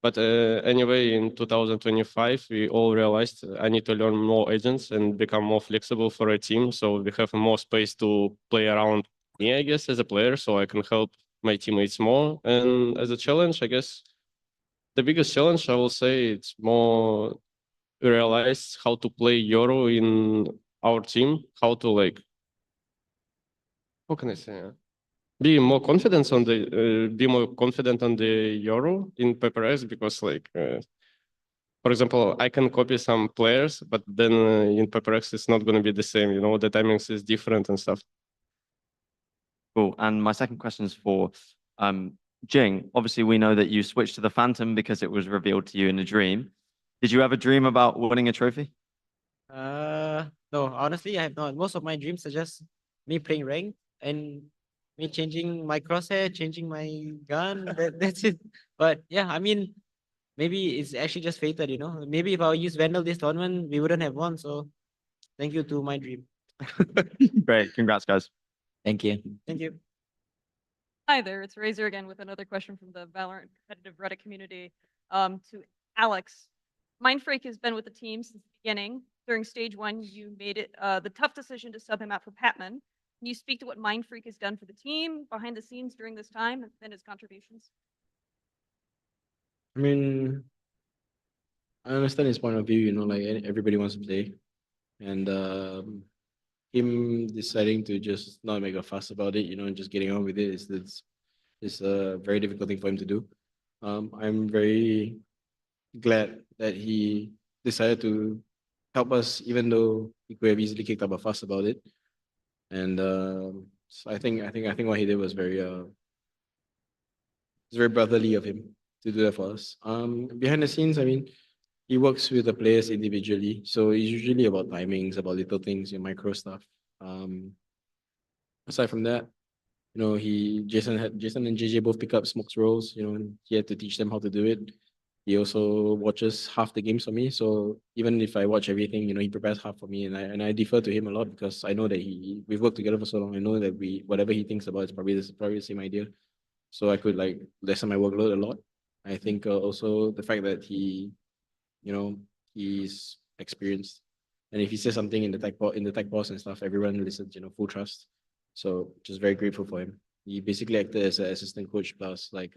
Speaker 22: But anyway, in 2025, we all realized I need to learn more agents and become more flexible for a team. So we have more space to play around me, I guess, as a player, so I can help my teammates more. And as a challenge, I guess the biggest challenge, I will say, it's more realize how to play Yoru in our team, how to like, how can I say? Be more confident on the Yoru in PRX, because like for example, I can copy some players, but then in PRX it's not going to be the same, you know, the timings is different and stuff.
Speaker 24: Cool. And my second question is for Jing. Obviously, we know that you switched to the Phantom because it was revealed to you in a dream. Did you ever dream about winning a trophy?
Speaker 2: No, honestly, I have not. Most of my dreams are just me playing rank and me changing my crosshair, changing my gun. That's it. But yeah, I mean, maybe it's actually just fated, you know. Maybe if I used Vandal this tournament, we wouldn't have won. So thank you to my dream.
Speaker 24: Great. Congrats, guys.
Speaker 15: Thank you.
Speaker 2: Thank you.
Speaker 17: Hi there, it's Razor again with another question from the Valorant competitive Reddit community. To Alex, Mindfreak has been with the team since the beginning. During stage 1, you made it the tough decision to sub him out for Patman. Can you speak to what Mindfreak has done for the team behind the scenes during this time and his contributions?
Speaker 18: I mean, I understand his point of view, you know, like everybody wants to play. And him deciding to just not make a fuss about it, you know, and just getting on with it is a very difficult thing for him to do. I'm very glad that he decided to help us, even though he could have easily kicked up a fuss about it. And so I think what he did was very brotherly of him to do that for us. Behind the scenes, I mean, he works with the players individually, so it's usually about timings, about little things, micro stuff. Aside from that, you know, Jason and JJ both pick up Smoke's roles, you know, and he had to teach them how to do it. He also watches half the games for me, so even if I watch everything, you know, he prepares half for me, and I defer to him a lot because I know that we've worked together for so long. I know that whatever he thinks about is probably the same idea, so I could like lessen my workload a lot. I think also the fact that he, you know, he's experienced, and if he says something in the tech box and stuff, everyone listens, you know, full trust. So just very grateful for him. He basically acted as an assistant coach plus like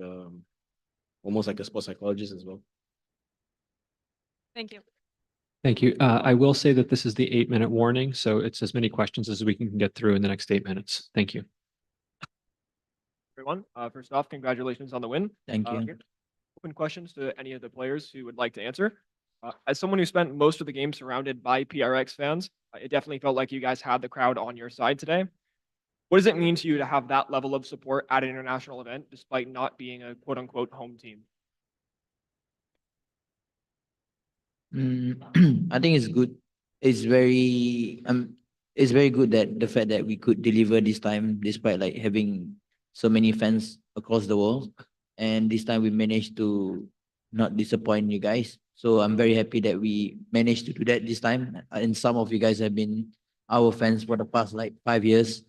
Speaker 18: almost like a sports psychologist as well.
Speaker 17: Thank you.
Speaker 1: Thank you. I will say that this is the 8-minute warning, so it's as many questions as we can get through in the next 8 minutes. Thank you.
Speaker 3: Everyone, first off, congratulations on the win.
Speaker 15: Thank you.
Speaker 3: Open questions to any of the players who would like to answer. As someone who spent most of the game surrounded by PRX fans, it definitely felt like you guys had the crowd on your side today. What does it mean to you to have that level of support at an international event, despite not being a quote unquote home team?
Speaker 15: I think it's good. It's very good that the fact that we could deliver this time, despite like having so many fans across the world, and this time we managed to not disappoint you guys. So I'm very happy that we managed to do that this time. And some of you guys have been our fans for the past like 5 years.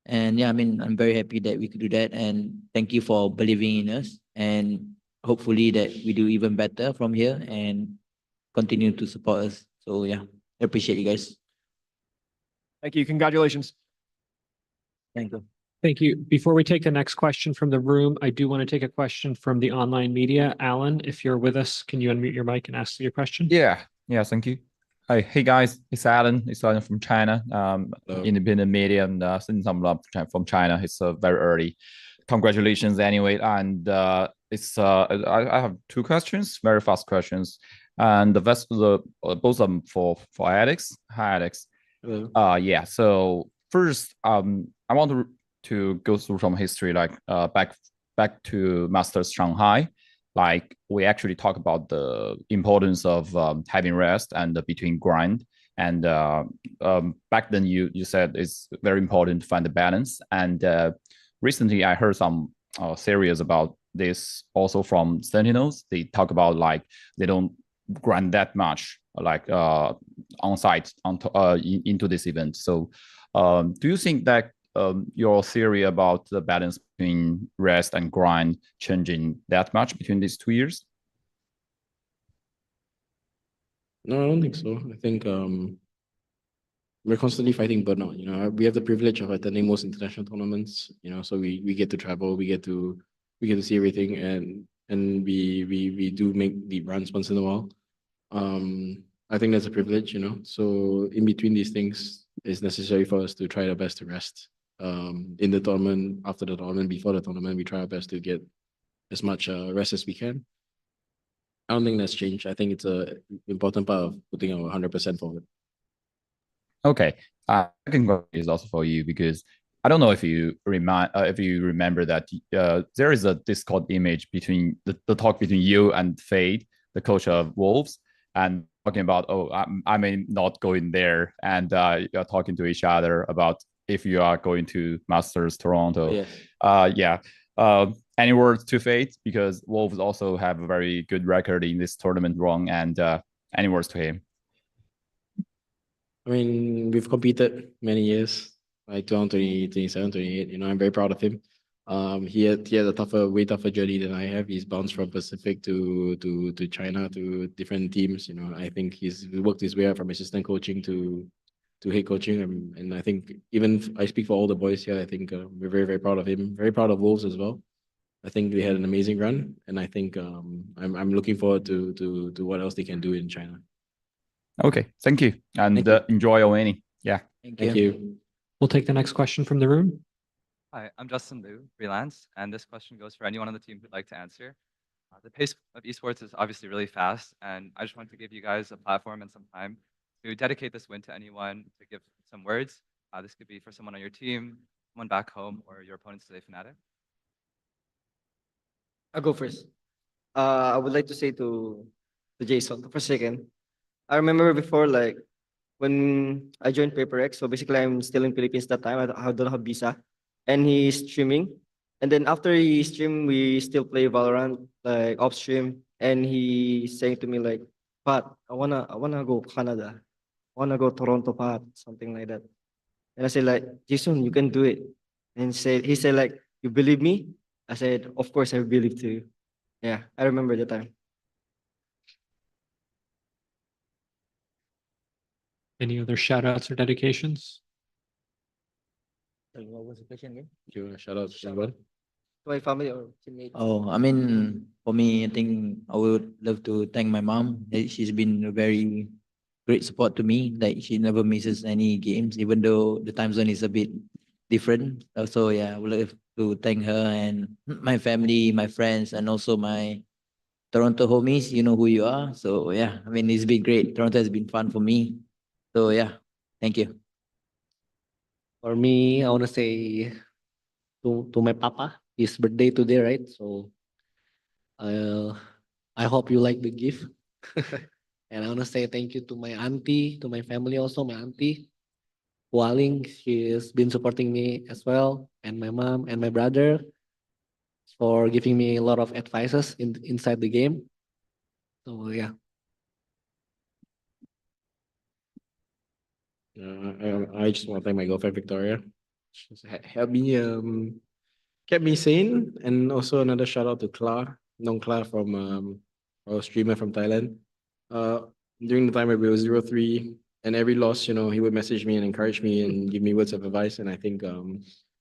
Speaker 15: And yeah, I mean, I'm very happy that we could do that. And thank you for believing in us. And hopefully that we do even better from here and continue to support us. So yeah, I appreciate you guys.
Speaker 3: Thank you. Congratulations.
Speaker 15: Thank you.
Speaker 1: Thank you. Before we take the next question from the room, I do want to take a question from the online media. Alan, if you're with us, can you unmute your mic and ask your question?
Speaker 9: Yeah, thank you. Hey guys, it's Alan. It's Alan from China. Independent media, and since I'm from China, it's very early. Congratulations anyway. And I have 2 questions, very fast questions. And both of them for Alex. Hi, Alex.
Speaker 18: Hello.
Speaker 9: Yeah. So first, I want to go through some history, like back to Masters Shanghai. Like we actually talk about the importance of having rest and between grind. And back then you said it's very important to find the balance. And recently I heard some series about this also from Sentinels. They talk about like they don't grind that much like on site into this event. So do you think that your theory about the balance between rest and grind changing that much between these 2 years?
Speaker 18: No, I don't think so. I think we're constantly fighting burnout. You know, we have the privilege of attending most international tournaments. You know, so we get to travel, we get to see everything, and we do make deep runs once in a while. I think that's a privilege. You know, so in between these things, it's necessary for us to try our best to rest. In the tournament, after the tournament, before the tournament, we try our best to get as much rest as we can. I don't think that's changed. I think it's a important part of putting our 100% forward.
Speaker 9: Okay, second question is also for you because I don't know if you remember that there is a Discord image between the talk between you and Fade, the coach of Wolves, and talking about I may not go in there, and you're talking to each other about if you are going to Masters Toronto.
Speaker 18: Yes.
Speaker 9: Yeah. Any words to Fade because Wolves also have a very good record in this tournament run, and any words to him?
Speaker 18: I mean, we've competed many years, like 2027, 28. You know, I'm very proud of him. He had a way tougher journey than I have. He's bounced from Pacific to China to different teams. You know, I think he's worked his way up from assistant coaching to head coaching, and I think even I speak for all the boys here. I think we're very, very proud of him. Very proud of Wolves as well. I think they had an amazing run, and I think I'm looking forward to what else they can do in China.
Speaker 9: Okay, thank you, and enjoy your winning. Yeah.
Speaker 18: Thank you.
Speaker 1: We'll take the next question from the room.
Speaker 11: Hi, I'm Justin Liu, freelance, and this question goes for anyone on the team who'd like to answer. The pace of esports is obviously really fast, and I just wanted to give you guys a platform and some time to dedicate this win to anyone, to give some words. This could be for someone on your team, someone back home, or your opponents today, Fnatic.
Speaker 21: I'll go first. I would like to say to Jason for a second. I remember before, like when I joined PRX. So basically, I'm still in Philippines that time. I don't have visa, and he's streaming. And then after he stream, we still play Valorant like off stream. And he saying to me like, "Pat, I wanna go Canada, I wanna go Toronto, Pat," something like that. And I said like, "Jason, you can do it." And he said like, "You believe me?" I said, "Of course, I believe too." Yeah, I remember the time.
Speaker 1: Any other shout outs or dedications?
Speaker 21: What was the question again?
Speaker 18: Do you want to shout out to anyone?
Speaker 21: To my family or teammates?
Speaker 15: Oh, I mean, for me, I think I would love to thank my mom. She's been a very great support to me. Like she never misses any games, even though the time zone is a bit different. Also, yeah, I would love to thank her and my family, my friends, and also my Toronto homies. You know who you are. So yeah, I mean, it's been great. Toronto has been fun for me. So yeah, thank you.
Speaker 16: For me, I want to say to my papa, his birthday today, right? So I hope you like the gift. And I want to say thank you to my auntie, to my family also, my auntie, Waling. She has been supporting me as well, and my mom and my brother for giving me a lot of advices inside the game. So yeah.
Speaker 18: I just want to thank my girlfriend Victoria. She's helped me, kept me sane, and also another shout out to Clara, known Clara from our streamer from Thailand. During the time where we were 0-3, and every loss, you know, he would message me and encourage me and give me words of advice. And I think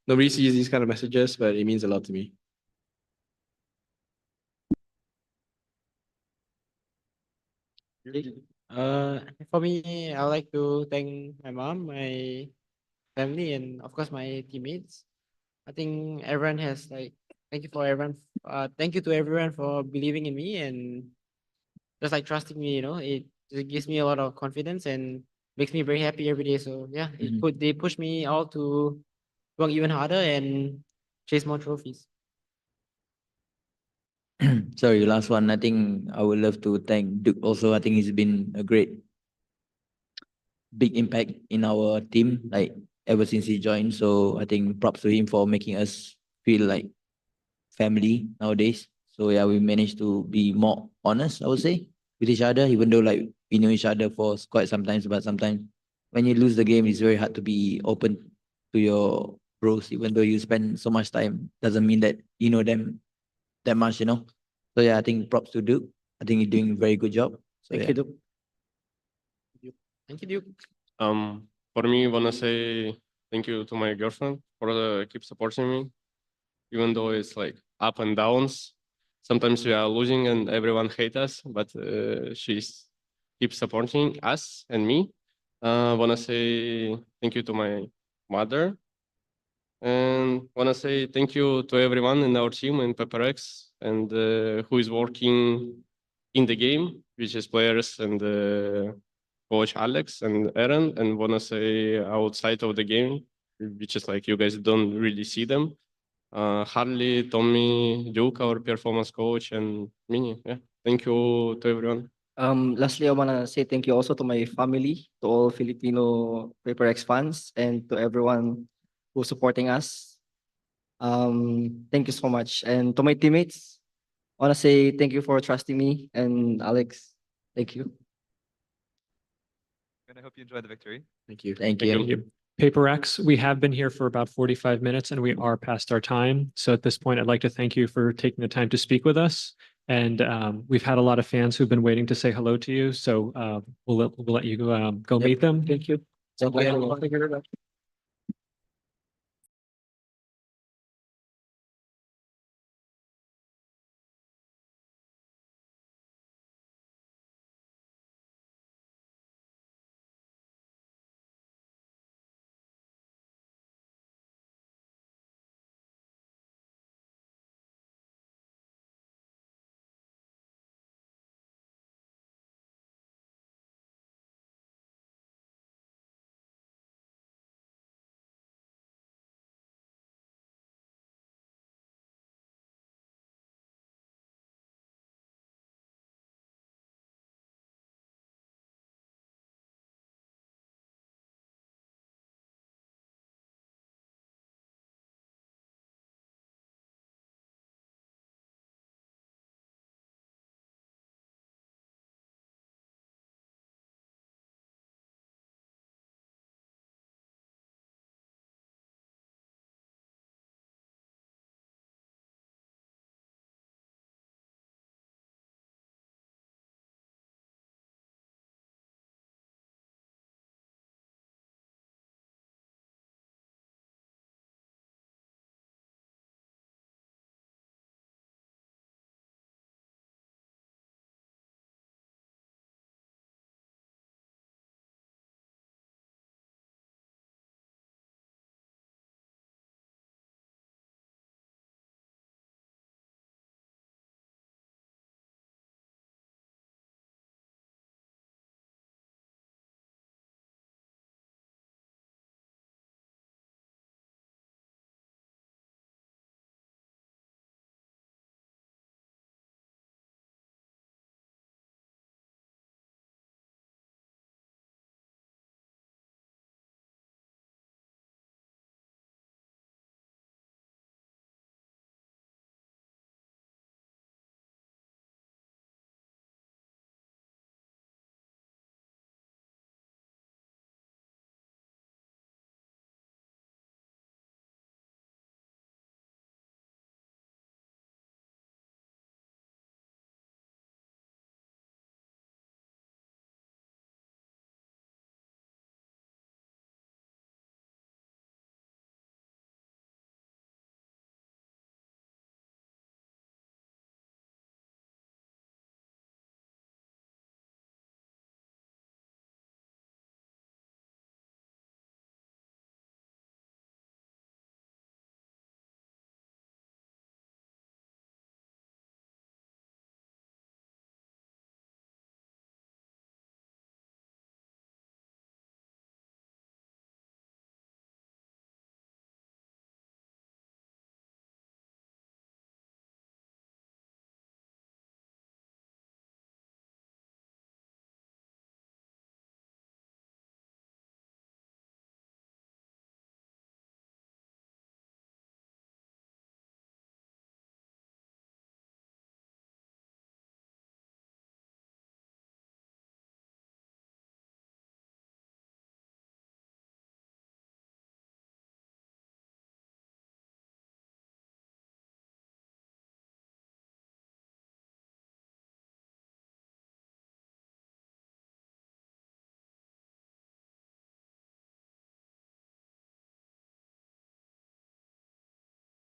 Speaker 18: nobody sees these kind of messages, but it means a lot to me.
Speaker 2: For me, I would like to thank my mom, my family, and of course my teammates. I think everyone has like thank you for everyone. Thank you to everyone for believing in me and just like trusting me. You know, it gives me a lot of confidence and makes me very happy every day. So yeah, they push me all to work even harder and chase more trophies.
Speaker 15: Sorry, last one. I think I would love to thank Duke also. I think he's been a great big impact in our team, like ever since he joined. So I think props to him for making us feel like family nowadays. So yeah, we managed to be more honest, I would say, with each other, even though like we know each other for quite some times, but sometimes when you lose the game, it's very hard to be open to your bros, even though you spend so much time, doesn't mean that you know them that much, you know. So yeah, I think props to Duke. I think he's doing a very good job. So
Speaker 21: Thank
Speaker 15: yeah.
Speaker 21: you, Duke.
Speaker 2: Thank you, Duke.
Speaker 22: For me, wanna say thank you to my girlfriend for keep supporting me, even though it's like up and downs. Sometimes we are losing and everyone hate us, but she's keep supporting us and me. Wanna say thank you to my mother, and wanna say thank you to everyone in our team in PRX and who is working in the game, which is players and coach Alex and Aaron, and wanna say outside of the game, which is like you guys don't really see them. Harley, Tommy, Duke, our performance coach, and me. Yeah, thank you to everyone.
Speaker 21: Lastly, I wanna say thank you also to my family, to all Filipino PaperX fans, and to everyone who's supporting us. Thank you so much, and to my teammates, I wanna say thank you for trusting me, and Alex, thank you.
Speaker 11: And I hope you enjoyed the victory.
Speaker 21: Thank you.
Speaker 15: Thank
Speaker 22: Thank
Speaker 15: you.
Speaker 22: you.
Speaker 1: PaperX, we have been here for about 45 minutes and we are past our time. So at this point, I'd like to thank you for taking the time to speak with us. And we've had a lot of fans who've been waiting to say hello to you. So we'll let you go meet them.
Speaker 21: Thank you. Thank you, everyone.